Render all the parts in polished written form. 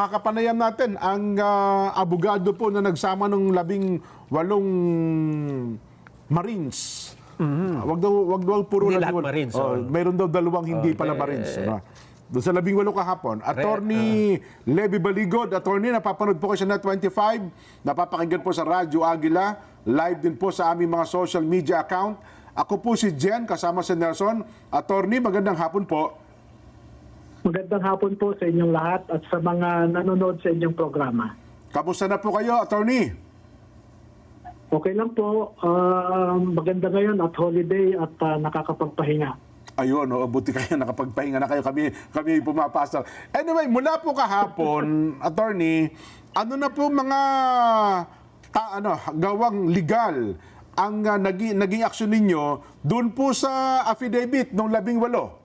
Kakapanayam natin ang abogado po na nagsama ng 18 Marines. Wag puro Hindi labing lahat Marines, mayroon daw dalawang hindi pala Marines. Doon sa 18 kahapon. Attorney Levy Baligod, attorney, napapanood po kayo sa Net25, napapakinggan po sa Radyo Agila, live din po sa aming mga social media account. Ako po si Jen, kasama si Nelson. Attorney, magandang hapon po. Magandang hapon po sa inyong lahat at sa mga nanonood sa inyong programa. Kamusta na po kayo, attorney? Okay lang po. Maganda ngayon at holiday at nakakapagpahinga. Ayun, buti kayo, nakapagpahinga na kayo. Kami pumapasok. Anyway, mula po kahapon, attorney, ano na po mga gawang legal ang naging aksyon ninyo doon po sa affidavit ng 18?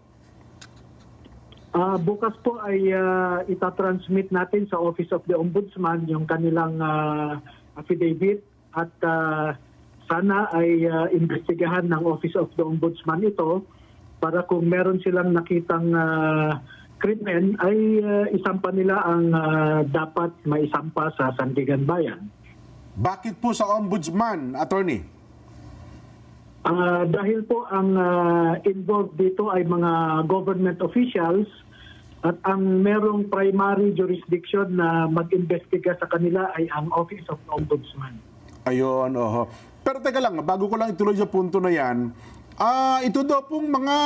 Bukas po ay itatransmit natin sa Office of the Ombudsman yung kanilang affidavit at sana ay investigahan ng Office of the Ombudsman ito para kung meron silang nakitang krimen ay isampa nila ang dapat maisampa sa Sandigan Bayan. Bakit po sa Ombudsman, attorney? Dahil po ang involved dito ay mga government officials at ang merong primary jurisdiction na mag-investiga sa kanila ay ang Office of the Ombudsman. Ayun, oho. Pero teka lang, bago ko lang ituloy sa punto na yan, ito daw pong mga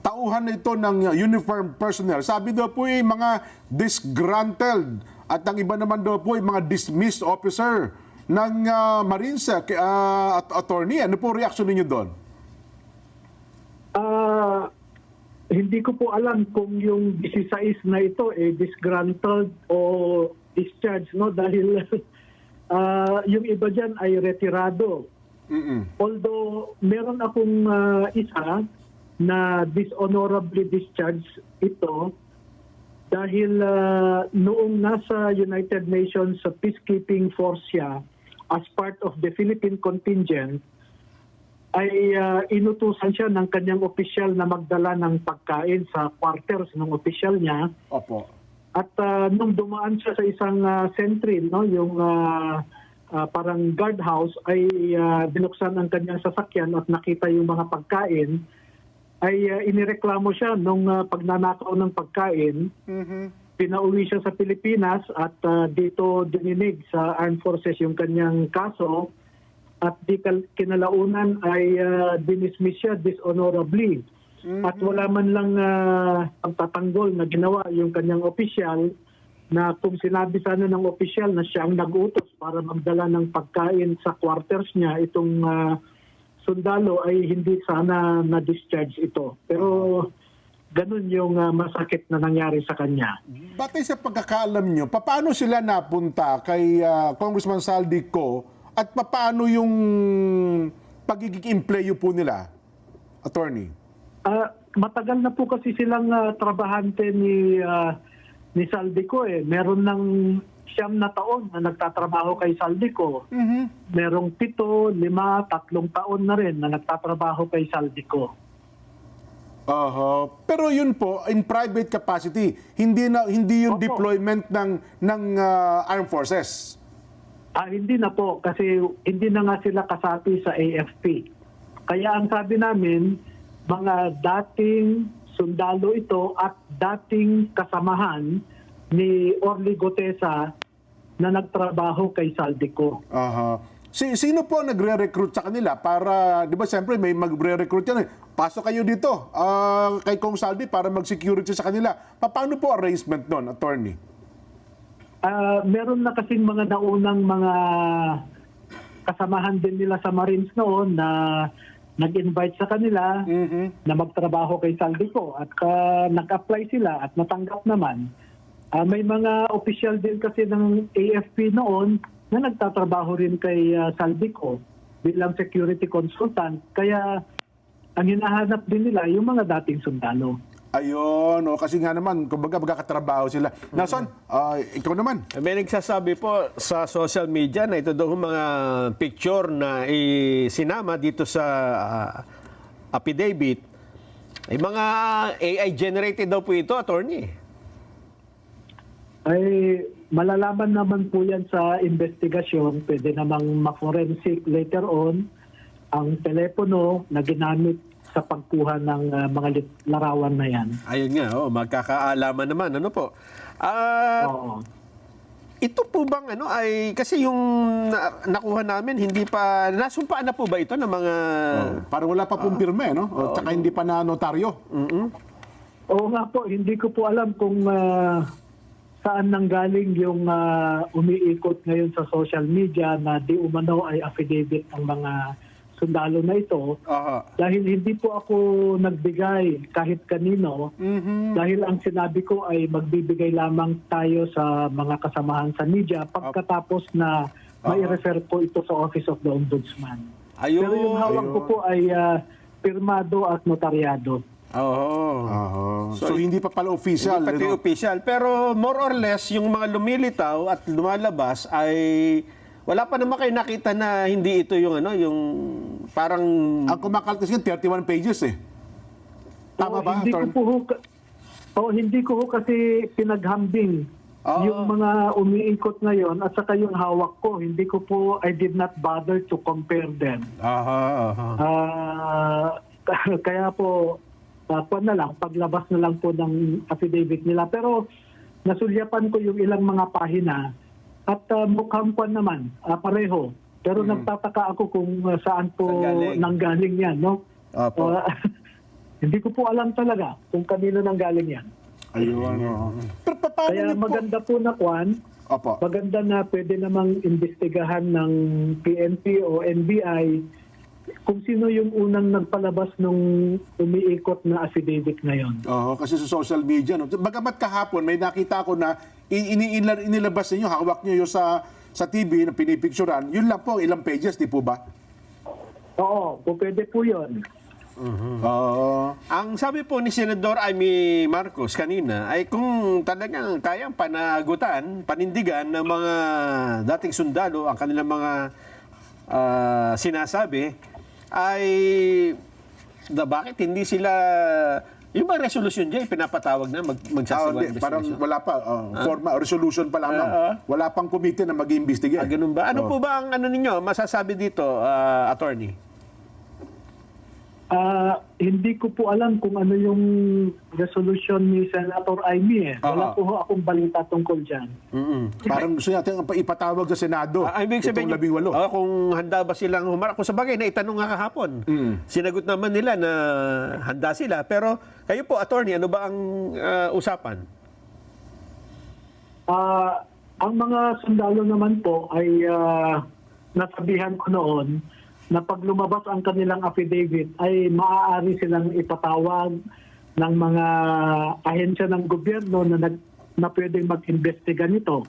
tauhan na ito ng uniform personnel, sabi daw po ay mga disgruntled at ang iba naman daw po ay mga dismissed officer ng Marines at attorney. Ano po reaction ninyo doon? Hindi ko po alam kung yung 16 na ito disgruntled o discharged, no? Dahil yung iba dyan ay retirado. Although meron akong isa na dishonorably discharged ito dahil noong nasa United Nations peacekeeping force siya as part of the Philippine contingent ay inutusan siya ng kanyang opisyal na magdala ng pagkain sa quarters ng opisyal niya. Opo. At nung dumaan siya sa isang sentry, no, yung parang guardhouse, ay binuksan ang kanyang sasakyan at nakita yung mga pagkain, ay inireklamo siya nung pagnanakaw ng pagkain. Pinauwi siya sa Pilipinas at dito dininig sa Armed Forces yung kanyang kaso. At di kinalaunan ay dinismiss siya dishonorably. At wala man lang pagtatanggol na ginawa yung kanyang opisyal na kung sinabi sana ng opisyal na siya ang nag-utos para magdala ng pagkain sa quarters niya, itong sundalo ay hindi sana na-discharge ito. Pero ganun yung masakit na nangyari sa kanya. Batay sa pagkakaalam nyo, paano sila napunta kay Congressman Saldico at paano yung pagiging employee po nila, attorney? Matagal na po kasi silang trabahante ni Saldico eh. Meron ng 9 na taon na nagtatrabaho kay Saldico. Merong 7, 5, 3 taon na rin na nagtatrabaho kay Saldico. Pero yun po in private capacity, hindi yung Opo. deployment ng armed forces. Hindi na po kasi hindi na nga sila kasapi sa AFP. Kaya ang sabi namin, mga dating sundalo ito at dating kasamahan ni Orly Gotesa na nagtrabaho kay Saldico. Sino po nagre-recruit sa kanila para, di ba siyempre may magre-recruit yan, pasok kayo dito kay Kong Saldi para mag-security sa kanila. Paano po arrangement doon, attorney? Meron na kasing mga naunang mga kasamahan din nila sa Marines noon na nag-invite sa kanila na magtrabaho kay Saldico at nag-apply sila at natanggap naman. May mga official din kasi ng AFP noon na nagtatrabaho rin kay Saldico bilang security consultant. Kaya ang hinahanap din nila yung mga dating sundalo. Ayun, kasi nga naman, kumbaga magkakatrabaho sila. Nelson, ikaw naman. May nagsasabi po sa social media na ito daw mga picture na isinama dito sa affidavit. Ay mga AI generated daw po ito, attorney. ay malalaman naman po yan sa investigasyon. Pwede namang ma-forensic later on ang telepono na ginamit sa pagkuha ng mga larawan na yan. Ayun nga, magkakaalaman naman. Ano po? Oo. Ito po bang ay kasi yung nakuha namin hindi pa nasumpaan na po ba ito ng mga Parang wala pa pong pirme, no? O, tsaka hindi pa na notaryo. Oo nga po, hindi ko po alam kung saan nanggaling yung umiikot ngayon sa social media na di umano ay affidavit ng mga sundalo na ito. Dahil hindi po ako nagbigay kahit kanino. Dahil ang sinabi ko ay magbibigay lamang tayo sa mga kasamahan sa media pagkatapos na may refer po ito sa Office of the Ombudsman. Ayun. Pero yung hawak ko po ay pirmado at notaryado. So, hindi pa pala official. Hindi pati ano? official. Pero more or less, yung mga lumilitaw at lumalabas ay wala pa naman kayo nakita na hindi ito yung yung parang Ang kumakaltas yun, 31 pages eh. Tama ba, Hindi ko Attorney? po hindi ko kasi pinaghambing yung mga umiikot ngayon at saka yung hawak ko. Hindi ko po, I did not bother to compare them. Kaya po, paglabas na lang po ng affidavit nila. Pero nasulyapan ko yung ilang mga pahina at mukhang naman, pareho. Pero nagtataka ako kung saan po nanggaling yan, no? Hindi ko po alam talaga kung kanino nanggaling yan. Ayun. Pero paano Kaya niyo po? maganda po na Opo. maganda na pwede namang imbestigahan ng PNP o NBI kung sino yung unang nagpalabas nung umiikot na affidavit ngayon. Kasi sa social media, no? Bagamat kahapon, may nakita ko na inilabas ninyo, hawak nyo yung sa TV na pinipicturan, yun lang po, ilang pages, di po ba? Oo, pwede po yun. ang sabi po ni Senador Amy Marcos kanina ay kung talagang kayang panindigan ng mga dating sundalo ang kanilang mga sinasabi ay bakit hindi sila yung mga resolution dyan pinapatawag na magsasagawa ng Parang investigation? wala pa, resolution pa lamang. Wala pang committee na mag-iimbestiga. Ganun ba? Ano po ba ang ninyo masasabi dito, attorney? Hindi ko po alam kung ano yung resolution ni Senator Amy. Wala po akong balita tungkol dyan. Parang gusto natin ipatawag sa Senado. Ibig sabihin, itong 18. kung handa ba silang humarap. Kung sa bagay, naitanong nga kahapon. Sinagot naman nila na handa sila. Pero kayo po, attorney, ano ba ang usapan? Ang mga sundalo naman po ay nasabihan ko noon na pag lumabas ang kanilang affidavit ay maaari silang ipatawag ng mga ahensya ng gobyerno na pwedeng mag-imbestiga nito.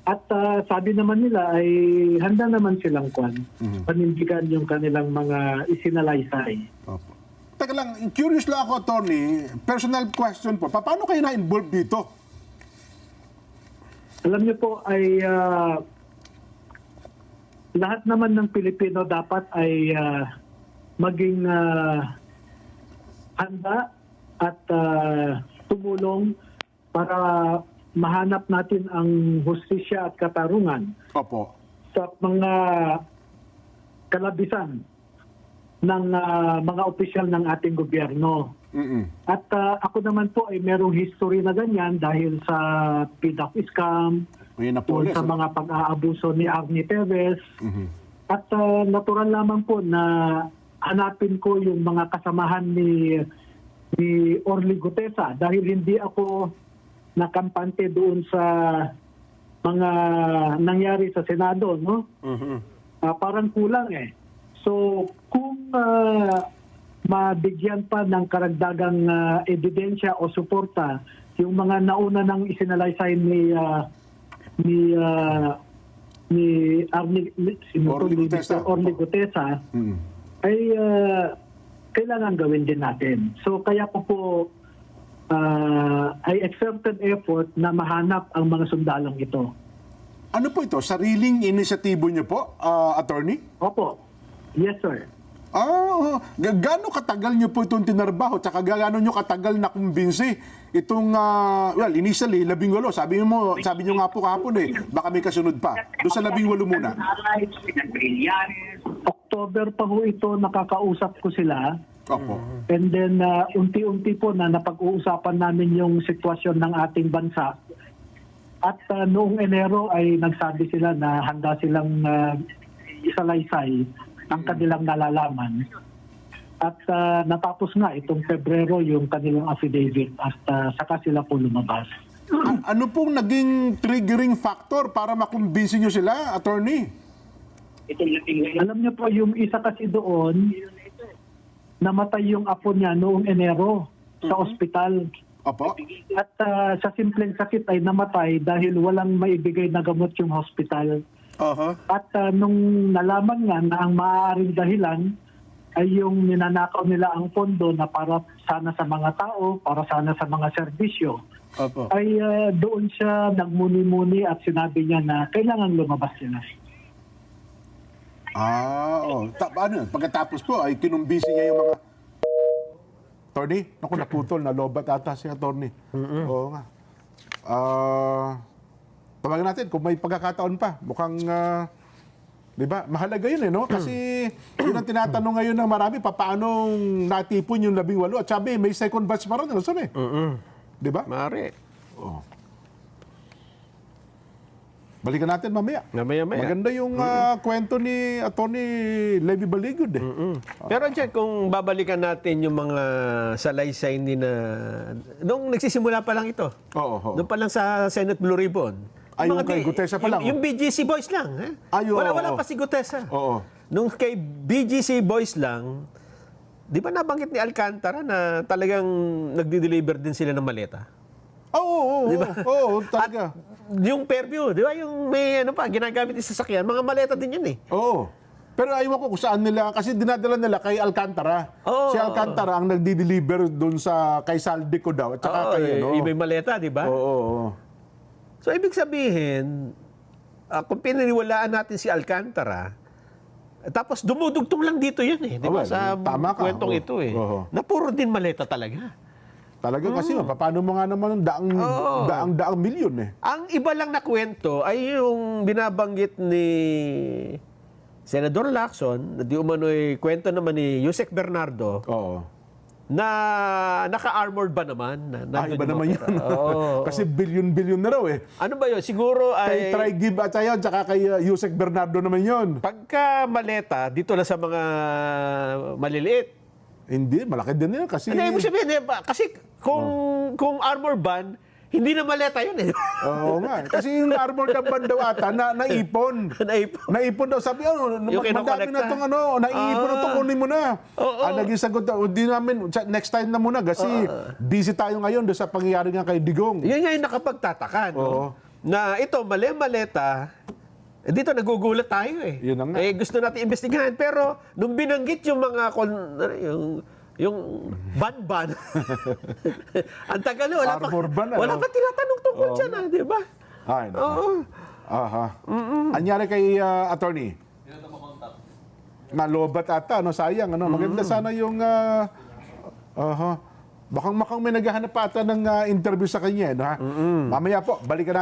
At sabi naman nila ay handa naman silang panindigan yung kanilang mga isinalaysay. Opo. Teka lang, curious lang ako, attorney. Personal question po. Paano kayo na-involve dito? Alam niyo po ay lahat naman ng Pilipino dapat ay maging handa at tumulong para mahanap natin ang hustisya at katarungan Opo. sa mga kalabisan ng mga opisyal ng ating gobyerno. At ako naman po ay merong history na ganyan dahil sa PDAP scam, sa mga pag-aabuso ni Arnie Perez. At natural lamang po na hanapin ko yung mga kasamahan ni Orly Gutesa dahil hindi ako nakampante doon sa mga nangyari sa Senado, no? Parang kulang eh. So, kung mabigyan pa ng karagdagang ebidensya o suporta yung mga nauna ng isinalaysay ni Orly Gutesa ay kailangan gawin din natin. So kaya po ay exerted effort na mahanap ang mga sundalong ito. Ano po ito? Sariling inisyatibo niyo po, attorney? Opo. Yes, sir. Gaano katagal nyo po itong tinarbaho? Tsaka gaano nyo katagal na kumbinsi itong, well, initially, 18. Sabi nyo nga po kahapon baka may kasunod pa. Doon sa 18 muna. October pa ho ito, nakakausap ko sila. Opo. And then, unti-unti po na napag-uusapan namin yung sitwasyon ng ating bansa. At noong Enero ay nagsabi sila na handa silang isalaysay ang kanilang nalalaman. At natapos nga itong Pebrero yung kanilang affidavit at saka sila po lumabas. Ano pong naging triggering factor para makumbinsi nyo sila, attorney? Alam niyo po, yung isa kasi doon, namatay yung apo niya noong Enero sa ospital. Opo. At sa simpleng sakit ay namatay dahil walang maibigay na gamot yung hospital. At nung nalaman nga na ang maaaring dahilan ay yung ninanakaw nila ang pondo na para sana sa mga tao, para sana sa mga serbisyo, ay doon siya nagmuni-muni at sinabi niya na kailangan lumabas sila. Pagkatapos po ay kinumbisi niya yung mga... Attorney? Naku, naputol. Nalobat ata si attorney. Oo nga. Tawagan natin kung may pagkakataon pa. Mukhang, di ba? Mahalaga yun no? Kasi yun ang tinatanong ngayon ng marami, paano natipon yung 18? At sabi, may second batch pa rin. Di ba? Mare. Oo. Balikan natin mamaya. Mamaya-maya. Maganda yung kwento ni Atty. Levy Baligod Pero dyan, kung babalikan natin yung mga salaysay ni na... Nung nagsisimula pa lang ito. Oo. Doon pa lang sa Senate Blue Ribbon. Yung kay Gutesa pa lang. Yung BGC Boys lang. Wala pa si Gutesa. Oo. Nung kay BGC Boys lang, di ba nabanggit ni Alcantara na talagang nagdi-deliver din sila ng maleta? Oo, Diba? talaga. Yung Fairview, di ba? Yung may ginagamit yung sasakyan, mga maleta din yun Oo. Pero ayaw ko kung saan nila, kasi dinadala nila kay Alcantara. Oo. Si Alcantara ang nagdi-deliver doon sa kay Saldico daw. At saka kay May maleta, di ba? Oo. So, ibig sabihin, kung pinaniwalaan natin si Alcantara, tapos dumudugtong lang dito yun di ba? Well, Sa tama ka. kwentong ito Oo. na puro din maleta talaga. Talaga kasi, paano mo nga naman daang milyon Ang iba lang na kwento ay yung binabanggit ni Senador Lacson, na di umano'y kwento naman ni Yusek Bernardo, Oo. na naka-armored ba naman? Iba naman yun. Kasi bilyon-bilyon na raw Ano ba yun? Siguro Kay ay... Trigib at ayaw, tsaka kay Yusek Bernardo naman yun. Pagka maleta, dito na sa mga maliliit. Hindi, malaki din yan kasi... Hindi, ibig sabihin, kasi kung armor ban, hindi na maleta yun Oo nga. Kasi yung armored na ban daw ata, naipon. Naipon daw. Sabi, Yung madami na itong naiipon na itong kunin mo na. Naging sagot, di namin, next time na muna. Kasi busy tayo ngayon doon sa pangyayari nga kay Digong. Yan nga yung nakapagtataka, no? Na ito, maleta, dito nagugulat tayo Yun na nga. gusto natin imbestigahan. Pero nung binanggit yung mga, yung ban-ban, ang tagal, Armor ban, wala pa tinatanong tungkol dyan, di ba? Ay, no. Aha. Anyari kay attorney? Nalobat ata, sayang. Maganda sana yung... Bakang may naghahanap pa ata ng interview sa kanya. Mamaya po, balikan natin.